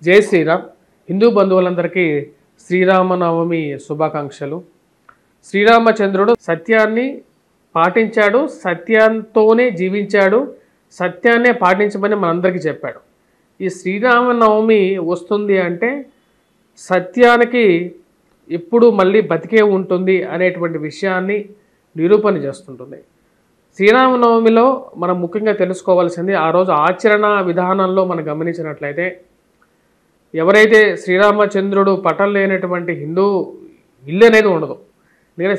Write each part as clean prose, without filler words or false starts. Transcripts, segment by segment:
జై శ్రీరామ్. హిందూ బంధువులందరికీ శ్రీరామనవమి శుభాకాంక్షలు. శ్రీరామచంద్రుడు సత్యాన్ని పాటించాడు, సత్యంతోనే జీవించాడు, సత్యాన్నే పాటించమని మనందరికీ చెప్పాడు. ఈ శ్రీరామనవమి వస్తుంది అంటే సత్యానికి ఎప్పుడు మళ్ళీ బతికే ఉంటుంది అనేటువంటి విషయాన్ని నిరూపణ చేస్తుంటుంది. శ్రీరామనవమిలో మనం ముఖ్యంగా తెలుసుకోవాల్సింది, ఆ రోజు ఆచరణ విధానంలో మనం గమనించినట్లయితే ఎవరైతే శ్రీరామచంద్రుడు పటం లేనటువంటి హిందూ ఇల్లు అనేది ఉండదు. ఎందుకంటే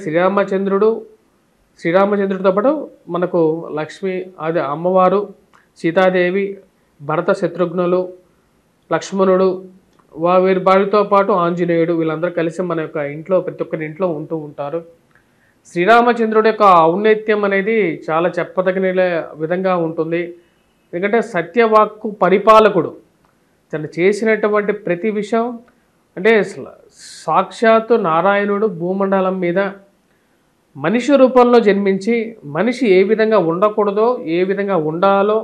శ్రీరామచంద్రుడితో పాటు మనకు లక్ష్మి, అదే అమ్మవారు, సీతాదేవి, భరత శత్రుఘ్నులు, లక్ష్మణుడు, వీరి వారితో పాటు ఆంజనేయుడు, వీళ్ళందరూ కలిసి మన యొక్క ఇంట్లో ప్రతి ఒక్కరి ఇంట్లో ఉంటూ ఉంటారు. శ్రీరామచంద్రుడి యొక్క ఔన్నత్యం అనేది చాలా చెప్పదగిన విధంగా ఉంటుంది. ఎందుకంటే సత్యవాక్కు పరిపాలకుడు. తను చేసినటువంటి ప్రతి విషయం అంటే సాక్షాత్తు నారాయణుడు భూమండలం మీద మనిషి రూపంలో జన్మించి మనిషి ఏ విధంగా ఉండకూడదో, ఏ విధంగా ఉండాలో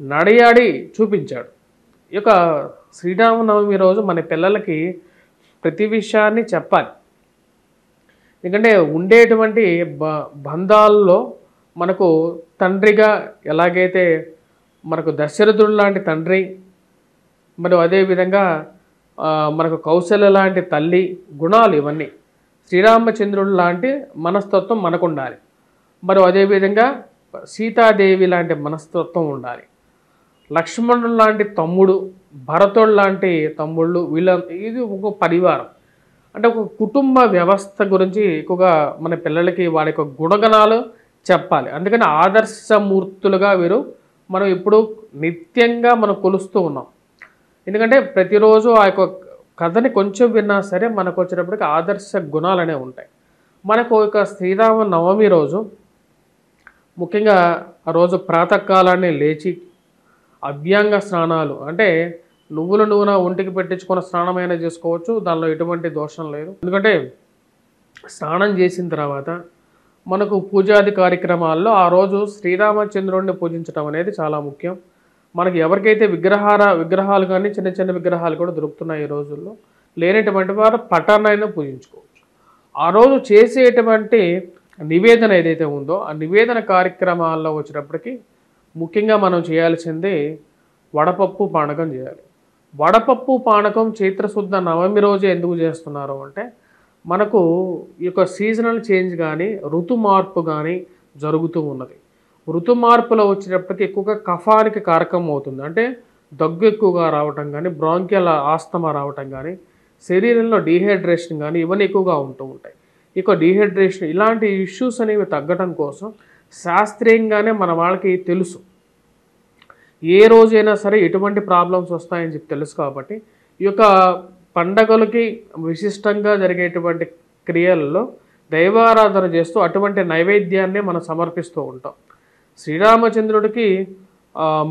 నడయాడి చూపించాడు. ఈ యొక్క శ్రీరామనవమి రోజు మన పిల్లలకి ప్రతి విషయాన్ని చెప్పాలి. ఎందుకంటే ఉండేటువంటి బంధాల్లో మనకు తండ్రిగా ఎలాగైతే మనకు దశరథుడు లాంటి తండ్రి, మరియు అదేవిధంగా మనకు కౌశల్య లాంటి తల్లి గుణాలు, ఇవన్నీ శ్రీరామచంద్రుడు లాంటి మనస్తత్వం మనకు ఉండాలి. మరియు అదేవిధంగా సీతాదేవి లాంటి మనస్తత్వం ఉండాలి. లక్ష్మణుడు లాంటి తమ్ముడు, భరతుడు లాంటి తమ్ముళ్ళు, ఇది ఒక పరివారం. అంటే ఒక కుటుంబ వ్యవస్థ గురించి ఎక్కువగా మన పిల్లలకి వాడి యొక్క గుణగణాలు చెప్పాలి. అందుకని ఆదర్శమూర్తులుగా వీరు మనం ఇప్పుడు నిత్యంగా మనం కొలుస్తూ ఉన్నాం. ఎందుకంటే ప్రతిరోజు ఆ యొక్క కథని కొంచెం విన్నా సరే మనకు వచ్చేటప్పటికి ఆదర్శ గుణాలు అనేవి ఉంటాయి. మనకు ఒక శ్రీరామనవమి రోజు ముఖ్యంగా ఆ రోజు ప్రాతకాలాన్ని లేచి అభ్యంగ స్నానాలు, అంటే నువ్వుల నూనె ఒంటికి పెట్టించుకున్న స్నానమైనా చేసుకోవచ్చు, దానిలో ఎటువంటి దోషం లేదు. ఎందుకంటే స్నానం చేసిన తర్వాత మనకు పూజాది కార్యక్రమాల్లో ఆ రోజు శ్రీరామచంద్రుడిని పూజించడం అనేది చాలా ముఖ్యం. మనకి ఎవరికైతే విగ్రహాలు కానీ చిన్న చిన్న విగ్రహాలు కూడా దొరుకుతున్నాయి ఈ రోజుల్లో, లేనటువంటి వారు పటాన్నైనా పూజించుకోవచ్చు. ఆ రోజు చేసేటువంటి నివేదన ఏదైతే ఉందో ఆ నివేదన కార్యక్రమాల్లో వచ్చేటప్పటికి ముఖ్యంగా మనం చేయాల్సింది వడపప్పు పానకం చేయాలి. వడపప్పు పానకం చైత్రశుద్ధ నవమి రోజే ఎందుకు చేస్తున్నారు అంటే మనకు ఈ యొక్క సీజనల్ చేంజ్ కానీ ఋతు మార్పు కానీ జరుగుతూ ఉన్నది. ఋతు మార్పులో వచ్చేటప్పటికి ఎక్కువగా కఫానికి కారకం అవుతుంది. అంటే దగ్గు ఎక్కువగా రావటం కానీ, బ్రాంకియల్ ఆస్తమా రావటం కానీ, శరీరంలో డీహైడ్రేషన్ కానీ, ఇవన్నీ ఎక్కువగా ఉంటూ ఉంటాయి. ఇక డీహైడ్రేషన్ ఇలాంటి ఇష్యూస్ అనేవి తగ్గడం కోసం శాస్త్రీయంగానే మన వాళ్ళకి తెలుసు, ఏ రోజైనా సరే ఎటువంటి ప్రాబ్లమ్స్ వస్తాయని చెప్పి తెలుసు. కాబట్టి ఈ యొక్క పండగలకి విశిష్టంగా జరిగేటువంటి క్రియలలో దైవారాధన చేస్తూ అటువంటి నైవేద్యాన్ని మనం సమర్పిస్తూ ఉంటాం. శ్రీరామచంద్రుడికి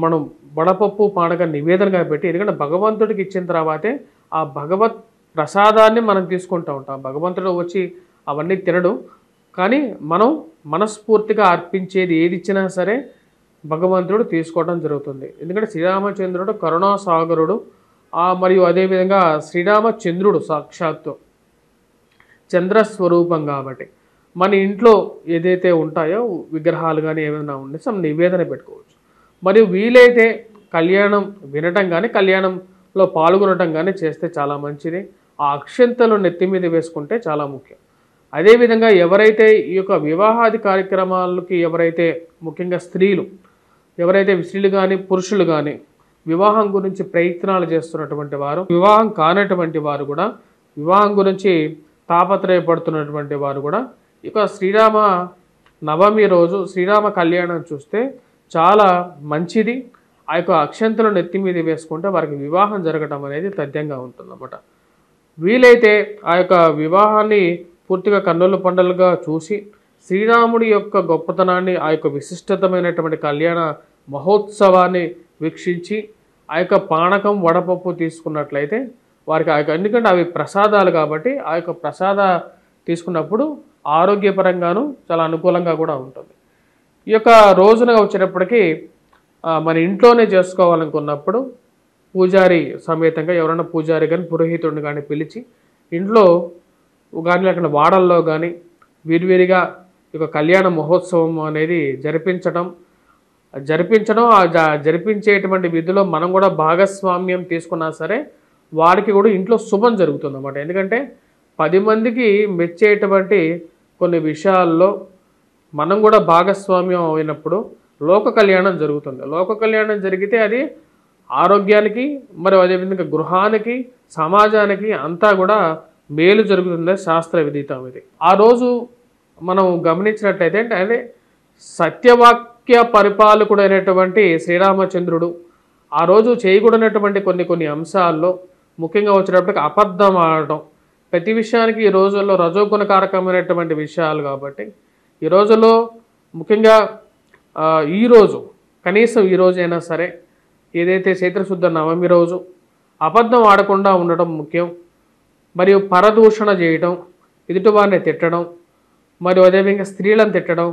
మనం వడపప్పు పానక నివేదనగా పెట్టి, ఎందుకంటే భగవంతుడికి ఇచ్చిన తర్వాతే ఆ భగవత్ ప్రసాదాన్ని మనం తీసుకుంటూ ఉంటాం. భగవంతుడు వచ్చి అవన్నీ తినడు, కానీ మనం మనస్ఫూర్తిగా అర్పించేది ఏది ఇచ్చినా సరే భగవంతుడు తీసుకోవడం జరుగుతుంది. ఎందుకంటే శ్రీరామచంద్రుడు కరుణాసాగరుడు, మరియు అదేవిధంగా శ్రీరామచంద్రుడు సాక్షాత్తు చంద్రస్వరూపం. కాబట్టి మన ఇంట్లో ఏదైతే ఉంటాయో విగ్రహాలు కానీ ఏమైనా ఉంటే నివేదన పెట్టుకోవచ్చు. మరియు వీలైతే కళ్యాణం వినటం కానీ కళ్యాణంలో పాల్గొనటం కానీ చేస్తే చాలా మంచిది. ఆ అక్షంతలు నెత్తి మీద వేసుకుంటే చాలా ముఖ్యం. అదేవిధంగా ఎవరైతే ఈ యొక్క వివాహాది కార్యక్రమాలకి ఎవరైతే ముఖ్యంగా స్త్రీలు కానీ పురుషులు కానీ వివాహం గురించి ప్రయత్నాలు చేస్తున్నటువంటి వారు, వివాహం కానటువంటి వారు కూడా, వివాహం గురించి తాపత్రయపడుతున్నటువంటి వారు కూడా ఇక శ్రీరామ నవమి రోజు శ్రీరామ కళ్యాణం చూస్తే చాలా మంచిది. ఆ యొక్క అక్షంతలు నెత్తి మీద వేసుకుంటే వారికి వివాహం జరగటం అనేది తథ్యంగా ఉంటుందన్నమాట. వీలైతే ఆ యొక్క వివాహాన్ని పూర్తిగా కన్నుల పండుగగా చూసి శ్రీరాముడి యొక్క గొప్పతనాన్ని, ఆ యొక్క విశిష్టతమైనటువంటి కళ్యాణ మహోత్సవాన్ని వీక్షించి ఆ యొక్క పానకం వడపప్పు తీసుకున్నట్లయితే వారికి ఆ యొక్క, ఎందుకంటే అవి ప్రసాదాలు కాబట్టి ఆ యొక్క ప్రసాద తీసుకున్నప్పుడు ఆరోగ్యపరంగాను చాలా అనుకూలంగా కూడా ఉంటుంది. ఈ యొక్క రోజున వచ్చేటప్పటికి మన ఇంట్లోనే చేసుకోవాలనుకున్నప్పుడు పూజారి సమేతంగా ఎవరైనా పూజారి కానీ పురోహితుడిని కానీ పిలిచి ఇంట్లో కానీ లేకుండా వాడల్లో కానీ విరివిరిగా ఈ యొక్క కళ్యాణ మహోత్సవం అనేది జరిపించడం జరిపించేటువంటి విధిలో మనం కూడా భాగస్వామ్యం తీసుకున్నా సరే వారికి కూడా ఇంట్లో శుభం జరుగుతుంది అన్నమాట. ఎందుకంటే 10 మందికి మెచ్చేటువంటి కొన్ని విషయాల్లో మనం కూడా భాగస్వామ్యం అయినప్పుడు లోక కళ్యాణం జరుగుతుంది. లోక కళ్యాణం జరిగితే అది ఆరోగ్యానికి మరియు అదేవిధంగా గృహానికి సమాజానికి అంతా కూడా మేలు జరుగుతుంది. శాస్త్ర విదితం ఇది. ఆ రోజు మనం గమనించినట్లయితే అదే సత్యవాక్య పరిపాలకుడైనటువంటి శ్రీరామచంద్రుడు ఆ రోజు చేయకూడనటువంటి కొన్ని అంశాల్లో ముఖ్యంగా వచ్చేటప్పటికి అబద్ధం ఆడటం, ప్రతి విషయానికి ఈ రోజుల్లో రజోగుణకారకమైనటువంటి విషయాలు కాబట్టి ఈ రోజుల్లో ముఖ్యంగా ఈరోజు కనీసం ఈ రోజైనా సరే ఏదైతే చైత్రశుద్ధ నవమి రోజు అబద్ధం ఆడకుండా ఉండటం ముఖ్యం. మరియు పరదూషణ చేయటం, ఎదుటివారిని తిట్టడం, మరియు అదేవిధంగా స్త్రీలను తిట్టడం,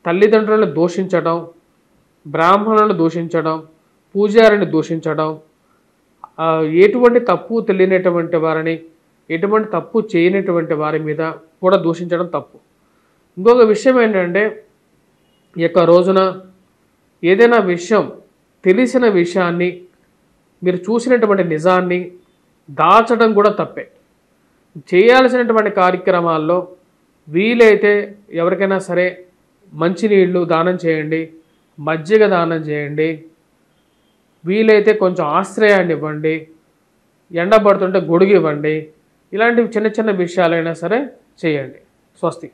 తల్లిదండ్రులను దూషించడం, బ్రాహ్మణులను దూషించడం, పూజారిని దూషించడం, ఎటువంటి తప్పు తెలియనటువంటి వారిని ఎటువంటి తప్పు చేయనటువంటి వారి మీద కూడా దూషించడం తప్పు. ఇంకొక విషయం ఏంటంటే ఈ యొక్క రోజున ఏదైనా విషయం తెలిసిన విషయాన్ని మీరు చూసినటువంటి నిజాన్ని దాచడం కూడా తప్పే. చేయాల్సినటువంటి కార్యక్రమాల్లో వీలైతే ఎవరికైనా సరే మంచినీళ్ళు దానం చేయండి, మజ్జిగ దానం చేయండి, వీలైతే కొంచెం ఆశ్రయాన్ని ఇవ్వండి, ఎండబడుతుంటే గొడుగు ఇవ్వండి. ఇలాంటివి చిన్న చిన్న విషయాలైనా సరే చేయండి. స్వస్తి.